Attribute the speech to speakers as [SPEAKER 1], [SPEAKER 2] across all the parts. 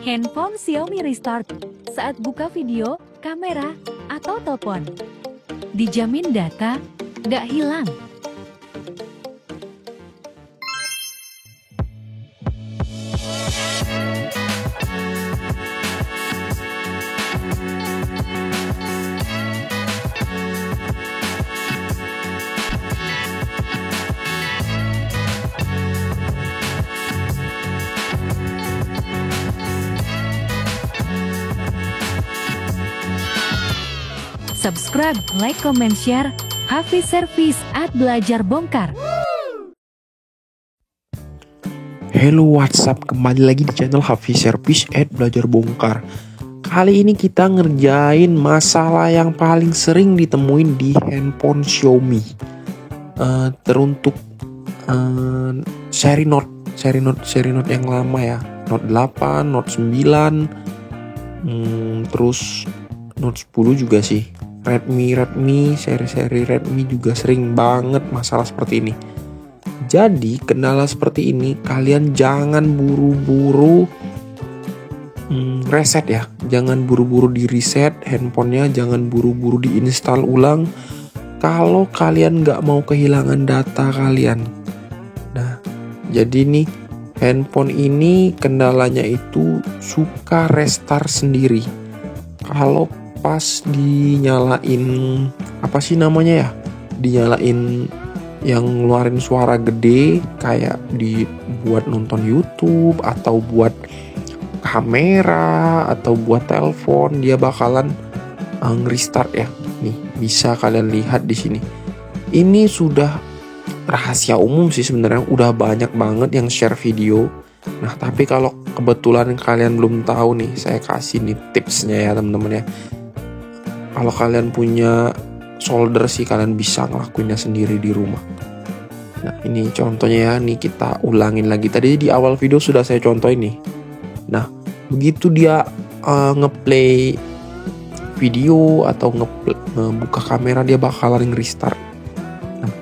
[SPEAKER 1] Handphone Xiaomi Restart saat buka video, kamera, atau telepon. Dijamin data nggak hilang. Subscribe, like, comment, share. Hafiz Service @belajar bongkar.
[SPEAKER 2] Hello WhatsApp, kembali lagi di channel Hafiz Service @belajar bongkar. Kali ini kita ngerjain masalah yang paling sering ditemuin di handphone Xiaomi. Teruntuk seri Note yang lama ya, Note 8, Note 9, terus Note 10 juga sih. Redmi, seri Redmi juga sering banget masalah seperti ini. Jadi kendala seperti ini kalian jangan buru-buru reset ya. Jangan buru-buru di reset handphonenya, jangan buru-buru diinstal ulang kalau kalian nggak mau kehilangan data kalian. Nah, jadi nih handphone ini kendalanya itu suka restart sendiri. Kalau pas dinyalain dinyalain yang ngeluarin suara gede kayak dibuat nonton YouTube atau buat kamera atau buat telepon, dia bakalan restart ya. Nih bisa kalian lihat di sini. Ini sudah rahasia umum sih sebenarnya, udah banyak banget yang share video. Nah, tapi kalau kebetulan kalian belum tahu nih, saya kasih nih tipsnya ya teman-teman ya. Kalau kalian punya solder sih kalian bisa ngelakuinnya sendiri di rumah. Nah, ini contohnya ya, nih kita ulangin lagi. Tadi di awal video sudah saya contohin nih. Nah, begitu dia ngeplay video atau ngebuka kamera, dia bakalan restart. Nah,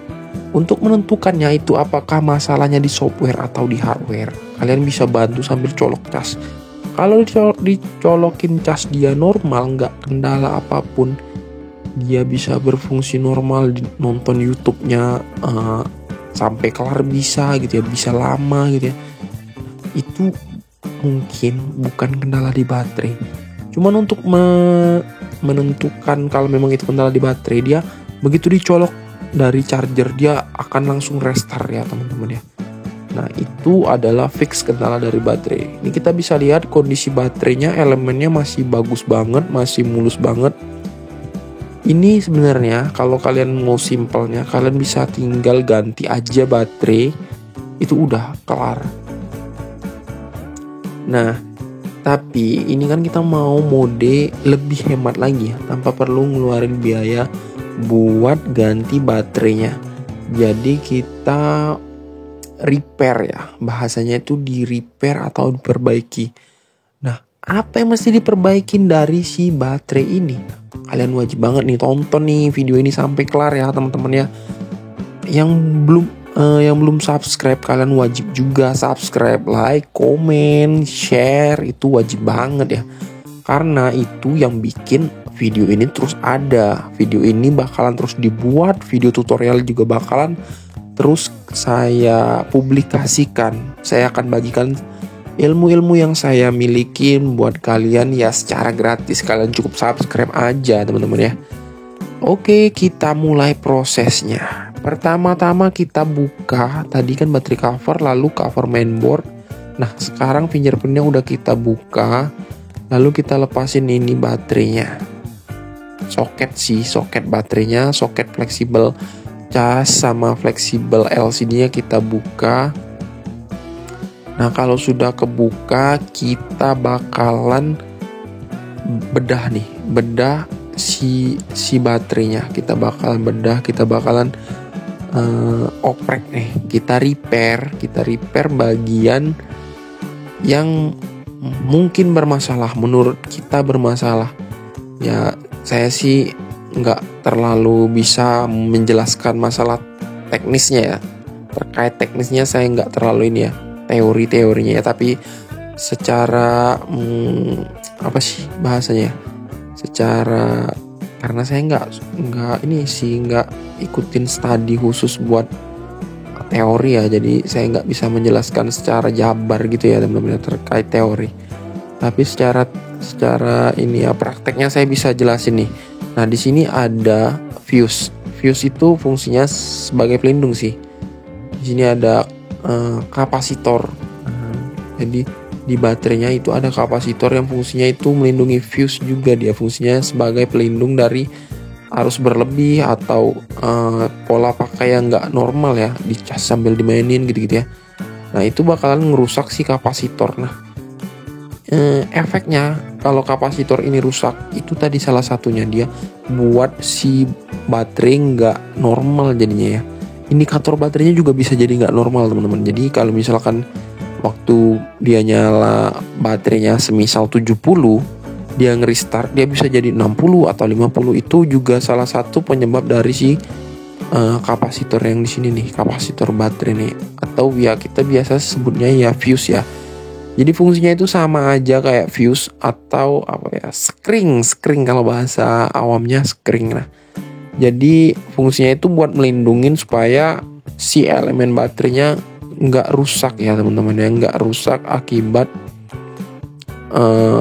[SPEAKER 2] untuk menentukannya itu apakah masalahnya di software atau di hardware, kalian bisa bantu sambil colok cas. Kalau dicolokin cas dia normal, nggak kendala apapun, dia bisa berfungsi normal, nonton YouTube-nya sampai kelar bisa gitu ya, bisa lama gitu ya. Itu mungkin bukan kendala di baterai. Cuman untuk menentukan kalau memang itu kendala di baterai, dia begitu dicolok dari charger dia akan langsung restart ya teman-teman ya. Nah, itu adalah fix kendala dari baterai. Ini kita bisa lihat kondisi baterainya, elemennya masih bagus banget, masih mulus banget. Ini sebenarnya kalau kalian mau simpelnya, kalian bisa tinggal ganti aja baterai, itu udah kelar. Nah, tapi ini kan kita mau mode lebih hemat lagi ya, tanpa perlu ngeluarin biaya buat ganti baterainya. Jadi kita repair ya, bahasanya itu di repair atau diperbaiki. Nah, apa yang mesti diperbaikin dari si baterai ini? Kalian wajib banget nih tonton nih video ini sampai kelar ya teman-teman ya. Yang belum subscribe, kalian wajib juga subscribe, like, komen, share, itu wajib banget ya. Karena itu yang bikin video ini terus ada. Video ini bakalan terus dibuat, video tutorial juga bakalan terus saya publikasikan. Saya akan bagikan ilmu-ilmu yang saya miliki buat kalian ya secara gratis. Kalian cukup subscribe aja teman-teman ya. Oke, kita mulai prosesnya. Pertama-tama kita buka, tadi kan baterai cover, lalu cover mainboard. Nah, sekarang fingerprintnya udah kita buka, lalu kita lepasin ini baterainya. Soket baterainya, soket fleksibel cas sama fleksibel LCD-nya kita buka. Nah, kalau sudah kebuka, kita bakalan bedah si baterainya. Kita bakalan oprek nih. Kita repair bagian yang mungkin bermasalah, menurut kita bermasalah. Ya, saya sih nggak terlalu bisa menjelaskan masalah teknisnya ya. Terkait teknisnya saya nggak terlalu ini ya, teorinya ya, tapi secara apa sih bahasanya? Secara karena saya nggak ikutin studi khusus buat teori ya, jadi saya nggak bisa menjelaskan secara jabar gitu ya teman-teman terkait teori. Tapi secara ini ya prakteknya saya bisa jelasin nih. Nah di sini ada fuse. Fuse itu fungsinya sebagai pelindung sih. Di sini ada kapasitor. Jadi di baterainya itu ada kapasitor yang fungsinya itu melindungi. Fuse juga dia fungsinya sebagai pelindung dari arus berlebih atau pola pakai yang nggak normal ya, dicas sambil dimainin gitu-gitu ya. Nah itu bakalan ngerusak si kapasitor. Nah efeknya kalau kapasitor ini rusak itu tadi salah satunya dia buat si baterai nggak normal jadinya ya. Indikator baterainya juga bisa jadi nggak normal teman-teman. Jadi kalau misalkan waktu dia nyala baterainya semisal 70, dia nge-restart dia bisa jadi 60 atau 50. Itu juga salah satu penyebab dari si kapasitor yang di sini nih, kapasitor baterai nih, atau ya kita biasa sebutnya ya fuse ya. Jadi fungsinya itu sama aja kayak fuse atau apa ya, skring kalau bahasa awamnya skring. Nah, jadi fungsinya itu buat melindungin supaya si elemen baterainya nggak rusak ya teman-teman ya, nggak rusak akibat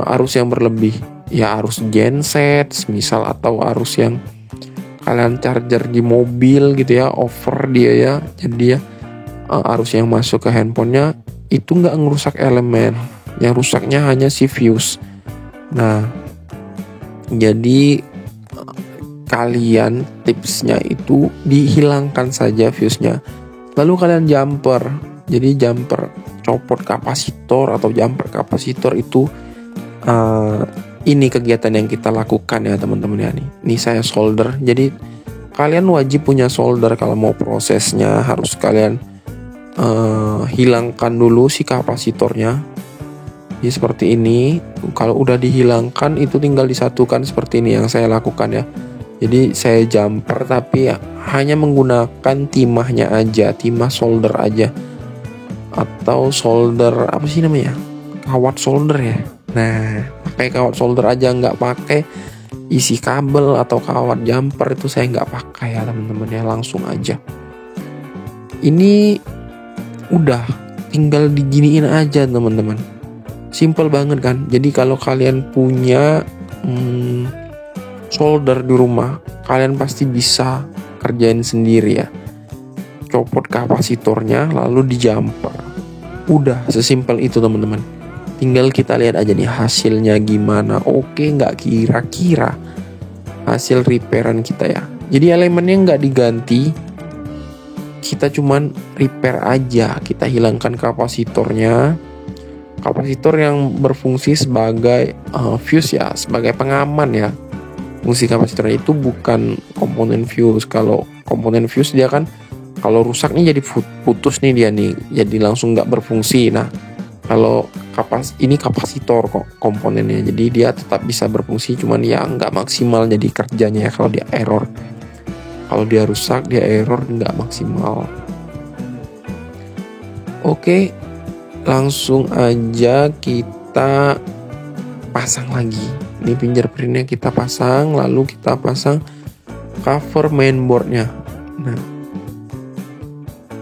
[SPEAKER 2] arus yang berlebih ya, arus genset misal atau arus yang kalian charger di mobil gitu ya, over dia ya, jadi ya arus yang masuk ke handphonenya itu nggak ngerusak elemen, yang rusaknya hanya si fuse. Nah jadi kalian tipsnya itu dihilangkan saja fuse-nya, lalu kalian jumper. Jadi jumper copot kapasitor atau jumper kapasitor itu ini kegiatan yang kita lakukan ya teman-teman ya. Ini saya solder. Jadi kalian wajib punya solder kalau mau prosesnya, harus kalian hilangkan dulu si kapasitornya. Jadi seperti ini. Kalau udah dihilangkan itu tinggal disatukan seperti ini yang saya lakukan ya. Jadi saya jumper tapi ya, hanya menggunakan timahnya aja, timah solder aja, atau solder apa sih namanya, kawat solder ya. Nah pakai kawat solder aja, nggak pakai isi kabel atau kawat jumper, itu saya nggak pakai ya teman-teman ya, langsung aja. Ini udah tinggal diginiin aja teman-teman, simple banget kan. Jadi kalau kalian punya solder di rumah, kalian pasti bisa kerjain sendiri ya. Copot kapasitornya lalu di jumper, udah sesimpel itu teman-teman. Tinggal kita lihat aja nih hasilnya gimana. Oke nggak kira-kira hasil repairan kita ya. Jadi elemennya nggak diganti, kita cuman repair aja. Kita hilangkan kapasitornya, kapasitor yang berfungsi sebagai fuse ya, sebagai pengaman ya. Fungsi kapasitor itu bukan komponen fuse. Kalau komponen fuse dia kan kalau rusak nih jadi putus nih dia nih, jadi langsung nggak berfungsi. Nah kalau ini kapasitor kok komponennya, jadi dia tetap bisa berfungsi, cuman ya nggak maksimal jadi kerjanya ya kalau dia error. Kalau dia rusak, dia error, nggak maksimal. Oke, langsung aja kita pasang lagi. Ini fingerprintnya kita pasang, lalu kita pasang cover mainboardnya. Nah,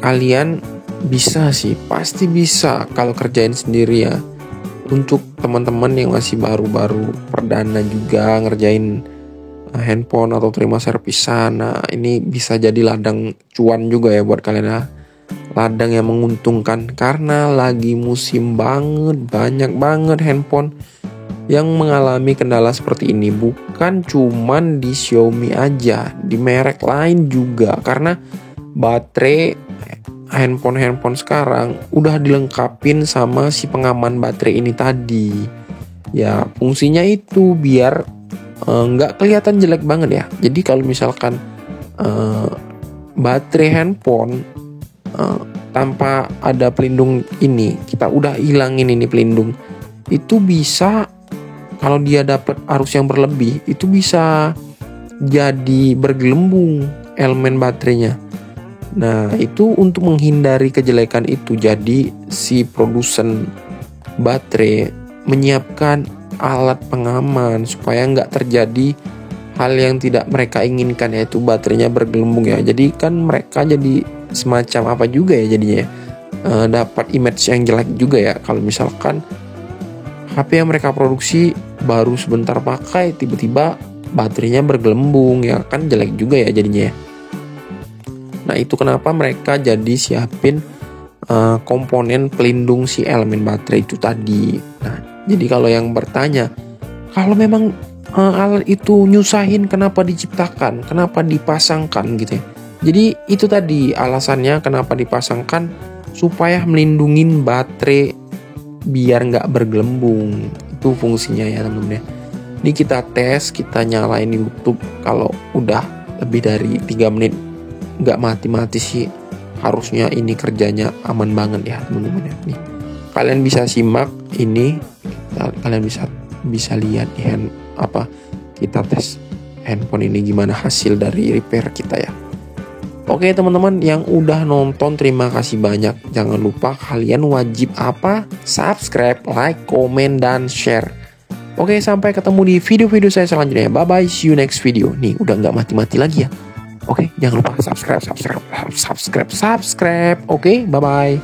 [SPEAKER 2] kalian bisa sih, pasti bisa kalau kerjain sendiri ya. Untuk teman-teman yang masih baru-baru perdana juga ngerjain handphone atau terima servisan, nah ini bisa jadi ladang cuan juga ya buat kalian ya. Ladang yang menguntungkan karena lagi musim banget, banyak banget handphone yang mengalami kendala seperti ini. Bukan cuman di Xiaomi aja, di merek lain juga, karena baterai handphone sekarang udah dilengkapin sama si pengaman baterai ini tadi ya. Fungsinya itu biar nggak kelihatan jelek banget ya. Jadi kalau misalkan baterai handphone tanpa ada pelindung ini, kita udah hilangin ini pelindung, itu bisa kalau dia dapat arus yang berlebih itu bisa jadi bergelembung elemen baterainya. Nah itu untuk menghindari kejelekan itu, jadi si produsen baterai, menyiapkan alat pengaman supaya nggak terjadi hal yang tidak mereka inginkan, yaitu baterainya bergelembung ya. Jadi kan mereka jadi semacam apa juga ya jadinya ya, dapat image yang jelek juga ya kalau misalkan HP yang mereka produksi baru sebentar pakai tiba-tiba baterainya bergelembung, ya kan jelek juga ya jadinya ya. Nah itu kenapa mereka jadi siapin komponen pelindung si elemen baterai itu tadi. Nah jadi kalau yang bertanya, kalau memang alat itu nyusahin, kenapa diciptakan, kenapa dipasangkan gitu ya. Jadi itu tadi alasannya kenapa dipasangkan, supaya melindungin baterai biar nggak bergelembung. Itu fungsinya ya teman-teman ya. Ini kita tes, kita nyalain YouTube, kalau udah lebih dari 3 menit nggak mati-mati sih, harusnya ini kerjanya aman banget ya teman-teman ya. Nih kalian bisa simak ini, kalian bisa lihat di kita tes handphone ini gimana hasil dari repair kita ya. Oke teman-teman yang udah nonton, terima kasih banyak. Jangan lupa kalian wajib subscribe, like, komen, dan share. Oke, sampai ketemu di video-video saya selanjutnya. Bye bye, see you next video. Nih udah nggak mati-mati lagi ya. Oke, jangan lupa subscribe. Oke, bye bye.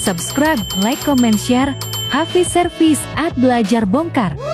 [SPEAKER 1] Subscribe, like, comment, share. Hafiz Service @ Belajar Bongkar.